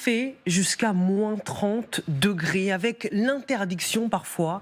fait jusqu'à moins 30 degrés, avec l'interdiction parfois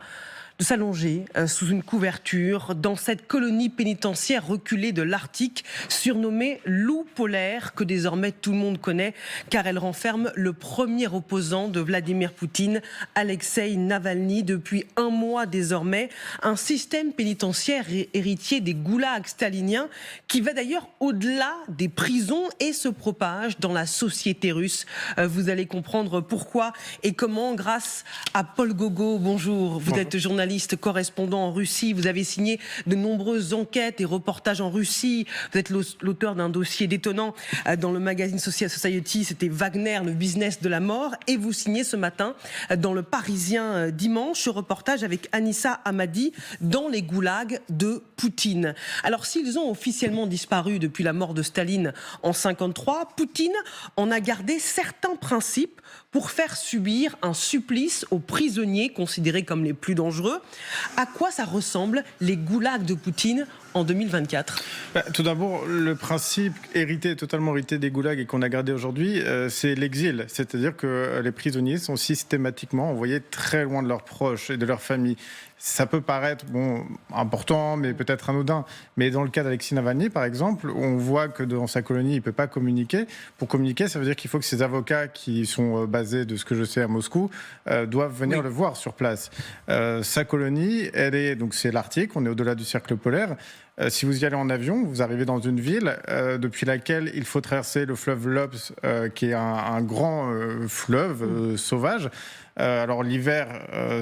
de s'allonger sous une couverture dans cette colonie pénitentiaire reculée de l'Arctique, surnommée loup polaire, que désormais tout le monde connaît, car elle renferme le premier opposant de Vladimir Poutine, Alexeï Navalny, depuis un mois désormais. Un système pénitentiaire héritier des goulags staliniens qui va d'ailleurs au-delà des prisons et se propage dans la société russe. Vous allez comprendre pourquoi et comment grâce à Paul Gogo. Bonjour, vous êtes journaliste correspondant en Russie, vous avez signé de nombreuses enquêtes et reportages en Russie, vous êtes l'auteur d'un dossier détonnant dans le magazine Social Society, c'était Wagner, le business de la mort, et vous signez ce matin dans le Parisien dimanche ce reportage avec Anissa Hamadi dans les goulags de Poutine. Alors s'ils ont officiellement disparu depuis la mort de Staline en 1953, Poutine en a gardé certains principes pour faire subir un supplice aux prisonniers considérés comme les plus dangereux. À quoi ça ressemble les goulags de Poutine en 2024 ? Tout d'abord, le principe totalement hérité des goulags et qu'on a gardé aujourd'hui, c'est l'exil. C'est-à-dire que les prisonniers sont systématiquement envoyés très loin de leurs proches et de leurs familles. Ça peut paraître important, mais peut-être anodin. Mais dans le cas d'Alexeï Navalny, par exemple, on voit que dans sa colonie, il ne peut pas communiquer. Pour communiquer, ça veut dire qu'il faut que ses avocats, qui sont basés, de ce que je sais, à Moscou, doivent venir le voir sur place. Sa colonie, c'est l'Arctique, on est au-delà du cercle polaire. Si vous y allez en avion, vous arrivez dans une ville depuis laquelle il faut traverser le fleuve Lobz, qui est un grand fleuve sauvage. Alors l'hiver,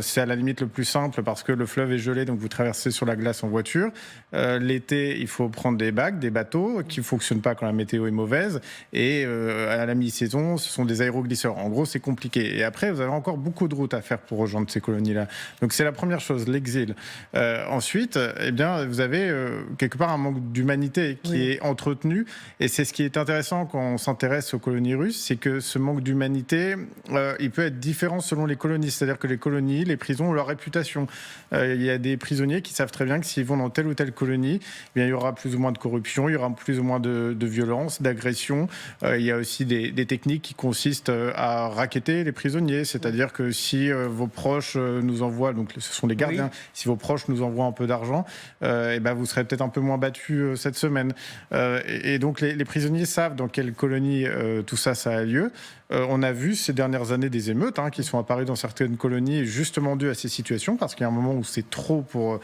c'est à la limite le plus simple parce que le fleuve est gelé, donc vous traversez sur la glace en voiture. L'été, il faut prendre des bateaux qui ne fonctionnent pas quand la météo est mauvaise. Et à la mi-saison, ce sont des aéroglisseurs. En gros, c'est compliqué. Et après, vous avez encore beaucoup de routes à faire pour rejoindre ces colonies-là. Donc c'est la première chose, l'exil. Ensuite, vous avez quelque part un manque d'humanité qui est entretenu. Et c'est ce qui est intéressant quand on s'intéresse aux colonies russes, c'est que ce manque d'humanité, il peut être différent selon les colonies. C'est-à-dire que les colonies, les prisons ont leur réputation. Il y a des prisonniers qui savent très bien que s'ils vont dans telle ou telle colonie, il y aura plus ou moins de corruption, il y aura plus ou moins de violence, d'agression. Il y a aussi des techniques qui consistent à racketter les prisonniers. C'est-à-dire que si vos proches nous envoient, donc ce sont les gardiens, si vos proches nous envoient un peu d'argent, vous serez peut-être un peu moins battus cette semaine. Et donc les prisonniers savent dans quelle colonie tout ça a lieu. On a vu ces dernières années des émeutes qui sont apparues dans certaines colonies justement dues à ces situations parce qu'il y a un moment où c'est trop pour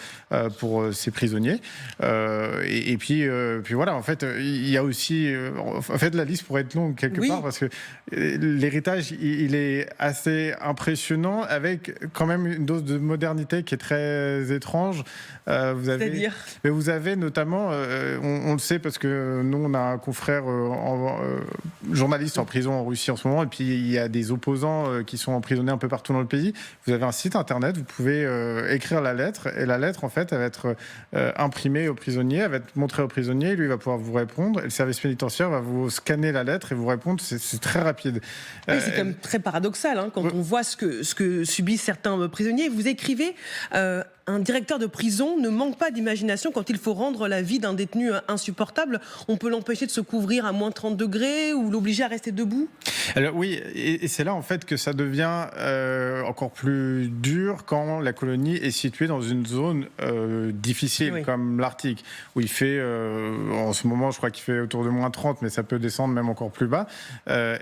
ces prisonniers. Et puis voilà, en fait, il y a aussi... en fait, la liste pourrait être longue quelque part parce que l'héritage, il est assez impressionnant avec quand même une dose de modernité qui est très étrange. C'est-à-dire ? Vous avez notamment, on le sait parce que nous, on a un confrère journaliste en prison en Russie en ce moment, et puis il y a des opposants qui sont emprisonnés un peu partout dans le pays. Vous avez un site internet, vous pouvez écrire la lettre, et la lettre, en fait, elle va être imprimée au prisonnier, elle va être montrée au prisonnier, lui va pouvoir vous répondre, et le service pénitentiaire va vous scanner la lettre et vous répondre, c'est très rapide. C'est quand même très paradoxal quand on voit ce que subissent certains prisonniers. Vous écrivez... un directeur de prison ne manque pas d'imagination quand il faut rendre la vie d'un détenu insupportable. On peut l'empêcher de se couvrir à moins 30 degrés ou l'obliger à rester debout ? Alors oui, et c'est là en fait que ça devient encore plus dur quand la colonie est située dans une zone difficile comme l'Arctique, où il fait, en ce moment je crois qu'il fait autour de moins 30, mais ça peut descendre même encore plus bas.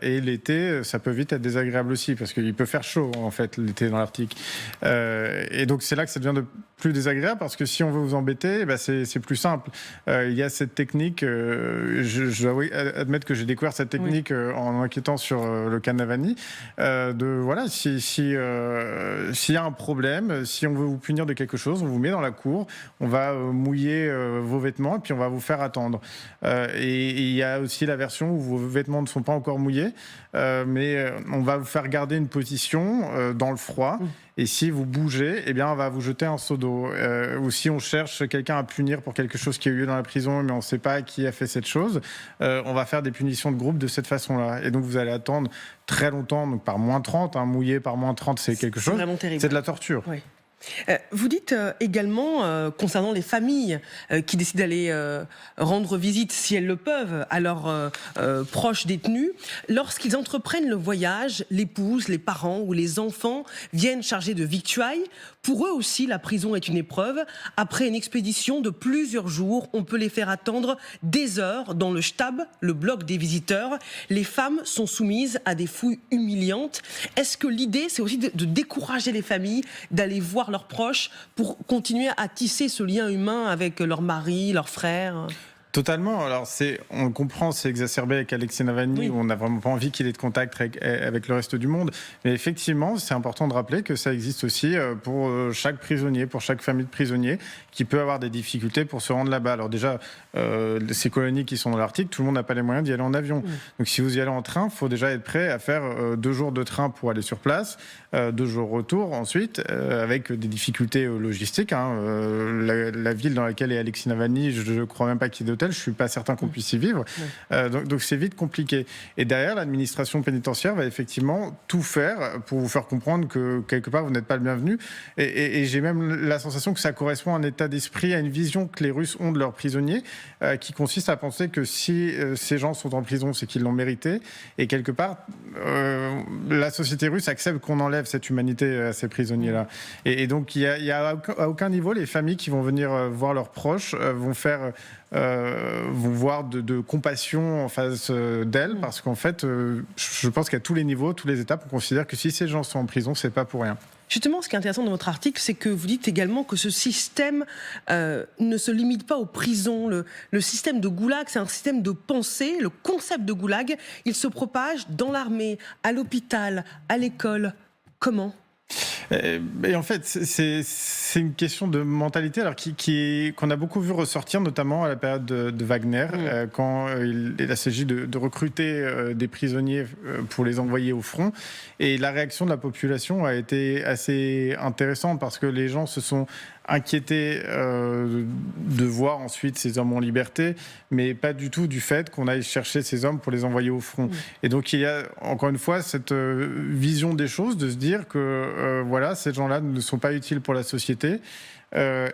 Et l'été, ça peut vite être désagréable aussi, parce qu'il peut faire chaud en fait l'été dans l'Arctique. Et donc c'est là que ça devient de plus désagréable, parce que si on veut vous embêter, c'est plus simple. Il y a cette technique, je dois admettre que j'ai découvert cette technique en enquêtant sur le cas Navalny, s'il y a un problème, si on veut vous punir de quelque chose, on vous met dans la cour, on va mouiller vos vêtements et puis on va vous faire attendre. Et il y a aussi la version où vos vêtements ne sont pas encore mouillés, mais on va vous faire garder une position dans le froid. Et si vous bougez, on va vous jeter un seau d'eau. Ou si on cherche quelqu'un à punir pour quelque chose qui a eu lieu dans la prison, mais on ne sait pas qui a fait cette chose, on va faire des punitions de groupe de cette façon-là. Et donc vous allez attendre très longtemps, donc par moins 30, mouillé par moins 30, c'est quelque chose. C'est vraiment terrible. C'est de la torture. Oui. Vous dites également, concernant les familles qui décident d'aller rendre visite, si elles le peuvent, à leurs proches détenus, lorsqu'ils entreprennent le voyage, l'épouse, les parents ou les enfants viennent chargés de victuailles. Pour eux aussi, la prison est une épreuve. Après une expédition de plusieurs jours, on peut les faire attendre des heures dans le Stab, le bloc des visiteurs. Les femmes sont soumises à des fouilles humiliantes. Est-ce que l'idée, c'est aussi de décourager les familles d'aller voir leurs proches pour continuer à tisser ce lien humain avec leur mari, leurs frères? Totalement. Alors, on le comprend, c'est exacerbé avec Alexei Navalny, Oui. où on n'a vraiment pas envie qu'il ait de contact avec le reste du monde. Mais effectivement, c'est important de rappeler que ça existe aussi pour chaque prisonnier, pour chaque famille de prisonniers, qui peut avoir des difficultés pour se rendre là-bas. Alors déjà, ces colonies qui sont dans l'Arctique, tout le monde n'a pas les moyens d'y aller en avion. Donc si vous y allez en train, il faut déjà être prêt à faire 2 jours de train pour aller sur place, 2 jours retour ensuite, avec des difficultés logistiques. La ville dans laquelle est Alexei Navalny, je ne crois même pas qu'il y ait d'hôtel, je ne suis pas certain qu'on puisse y vivre. Donc c'est vite compliqué. Et derrière, l'administration pénitentiaire va effectivement tout faire pour vous faire comprendre que quelque part, vous n'êtes pas le bienvenu. Et j'ai même la sensation que ça correspond à un état d'esprit, à une vision que les Russes ont de leurs prisonniers, qui consiste à penser que si ces gens sont en prison, c'est qu'ils l'ont mérité. Et quelque part, la société russe accepte qu'on enlève cette humanité à ces prisonniers-là. Et donc, il y a à aucun niveau, les familles qui vont venir voir leurs proches vont voir de compassion en face d'elles, parce qu'en fait, je pense qu'à tous les niveaux, toutes les étapes, on considère que si ces gens sont en prison, c'est pas pour rien. Justement, ce qui est intéressant dans votre article, c'est que vous dites également que ce système ne se limite pas aux prisons. Le système de goulag, c'est un système de pensée. Le concept de goulag, il se propage dans l'armée, à l'hôpital, à l'école. Comment ? Et en fait, c'est une question de mentalité qu'on a beaucoup vu ressortir, notamment à la période de Wagner, quand il a s'agit de recruter des prisonniers pour les envoyer au front. Et la réaction de la population a été assez intéressante, parce que les gens se sont inquiétés de voir ensuite ces hommes en liberté, mais pas du tout du fait qu'on aille chercher ces hommes pour les envoyer au front. Et donc il y a encore une fois cette vision des choses, de se dire que voilà, ces gens-là ne sont pas utiles pour la société.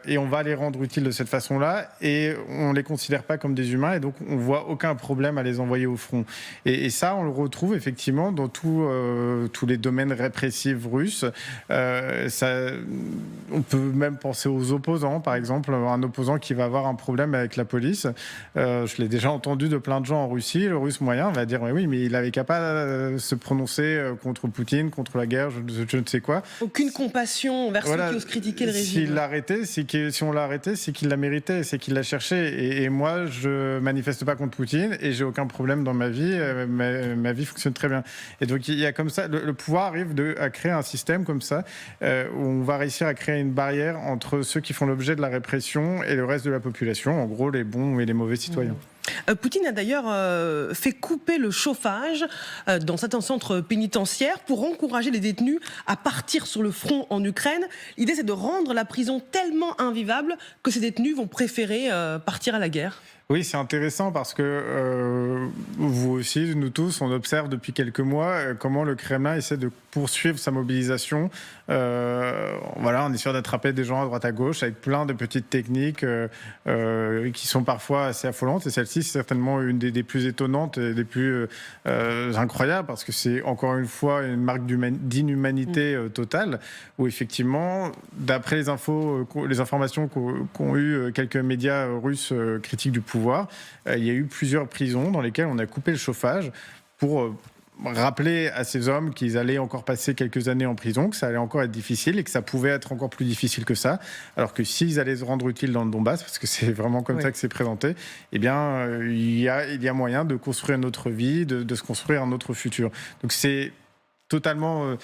Et on va les rendre utiles de cette façon-là, et on ne les considère pas comme des humains, et donc on ne voit aucun problème à les envoyer au front. Et ça, on le retrouve effectivement dans tous les domaines répressifs russes. On peut même penser aux opposants, par exemple, un opposant qui va avoir un problème avec la police. Je l'ai déjà entendu de plein de gens en Russie. Le russe moyen va dire oui, mais il n'avait qu'à pas se prononcer contre Poutine, contre la guerre, je ne sais quoi. Aucune compassion envers ceux qui osent critiquer le régime. Si on l'a arrêté, c'est qu'il l'a mérité, c'est qu'il l'a cherché. Et moi, je manifeste pas contre Poutine, et j'ai aucun problème dans ma vie. Ma vie fonctionne très bien. Et donc il y a comme ça, le pouvoir arrive à créer un système comme ça, où on va réussir à créer une barrière entre ceux qui font l'objet de la répression et le reste de la population, en gros les bons et les mauvais citoyens. Poutine a d'ailleurs fait couper le chauffage dans certains centres pénitentiaires pour encourager les détenus à partir sur le front en Ukraine. L'idée, c'est de rendre la prison tellement invivable que ces détenus vont préférer partir à la guerre. Oui, c'est intéressant parce que vous aussi, nous tous, on observe depuis quelques mois comment le Kremlin essaie de poursuivre sa mobilisation, en essayant d'attraper des gens à droite à gauche avec plein de petites techniques qui sont parfois assez affolantes. Et celle-ci, c'est certainement une des plus étonnantes et des plus incroyables, parce que c'est encore une fois une marque d'inhumanité totale, où effectivement, d'après les informations qu'ont eu quelques médias russes critiques du pouvoir, il y a eu plusieurs prisons dans lesquelles on a coupé le chauffage pour rappeler à ces hommes qu'ils allaient encore passer quelques années en prison, que ça allait encore être difficile et que ça pouvait être encore plus difficile que ça, alors que s'ils allaient se rendre utiles dans le Donbass, parce que c'est vraiment comme ça que c'est présenté, eh bien il y a moyen de construire une autre vie, de se construire un autre futur. Donc c'est totalement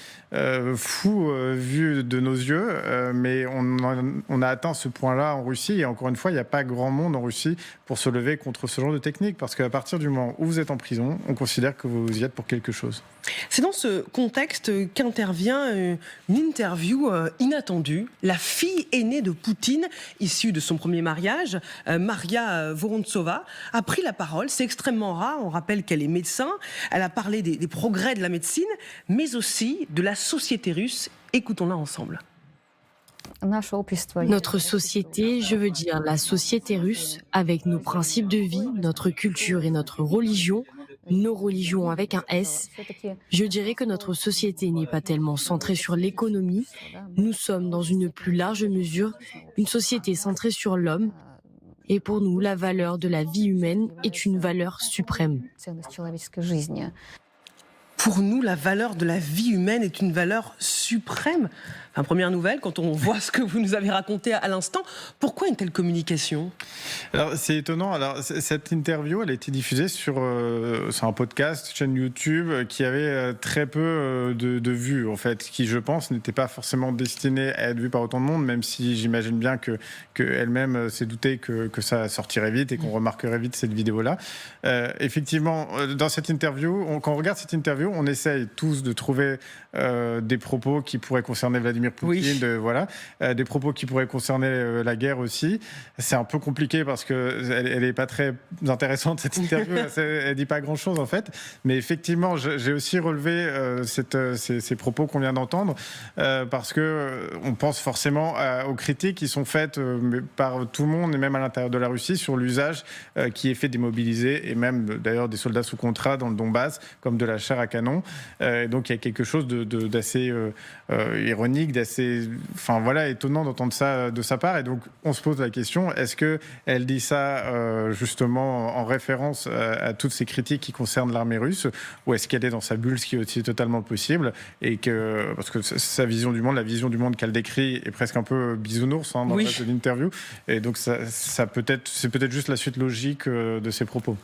fou vu de nos yeux, mais on a atteint ce point-là en Russie, et encore une fois, il n'y a pas grand monde en Russie pour se lever contre ce genre de technique, parce qu'à partir du moment où vous êtes en prison, on considère que vous y êtes pour quelque chose. C'est dans ce contexte qu'intervient une interview inattendue. La fille aînée de Poutine, issue de son premier mariage, Maria Vorontsova, a pris la parole. C'est extrêmement rare. On rappelle qu'elle est médecin. Elle a parlé des progrès de la médecine, mais aussi de la société russe. Écoutons-la ensemble. Notre société, je veux dire la société russe, avec nos principes de vie, notre culture et notre religion, nos religions avec un S, je dirais que notre société n'est pas tellement centrée sur l'économie. Nous sommes dans une plus large mesure une société centrée sur l'homme. Et pour nous, la valeur de la vie humaine est une valeur suprême. Pour nous, la valeur de la vie humaine est une valeur suprême. Enfin, première nouvelle, quand on voit ce que vous nous avez raconté à l'instant, pourquoi une telle communication ? Alors, c'est étonnant. Alors, cette interview, elle a été diffusée sur un podcast, chaîne YouTube, qui avait très peu de vues, en fait, qui, je pense, n'était pas forcément destinée à être vue par autant de monde, même si j'imagine bien qu'elle-même s'est doutée que ça sortirait vite et qu'on remarquerait vite cette vidéo-là. Effectivement, dans cette interview, quand on regarde cette interview, on essaye tous de trouver des propos qui pourraient concerner Vladimir Poutine, des propos qui pourraient concerner la guerre aussi. C'est un peu compliqué parce qu'elle n'est pas très intéressante, cette interview. Elle dit pas grand-chose, en fait. Mais effectivement, j'ai aussi relevé ces propos qu'on vient d'entendre parce qu'on pense forcément aux critiques qui sont faites par tout le monde, et même à l'intérieur de la Russie, sur l'usage qui est fait des mobilisés et même d'ailleurs des soldats sous contrat dans le Donbass, comme de la chair à canon. Donc il y a quelque chose d'assez ironique, d'assez étonnant d'entendre ça de sa part. Et donc on se pose la question, est-ce qu'elle dit ça justement en référence à toutes ces critiques qui concernent l'armée russe, ou est-ce qu'elle est dans sa bulle, ce qui est aussi totalement possible, et parce que sa vision du monde, la vision du monde qu'elle décrit est presque un peu bisounours dans le reste de l'interview, et donc c'est peut-être juste la suite logique de ses propos.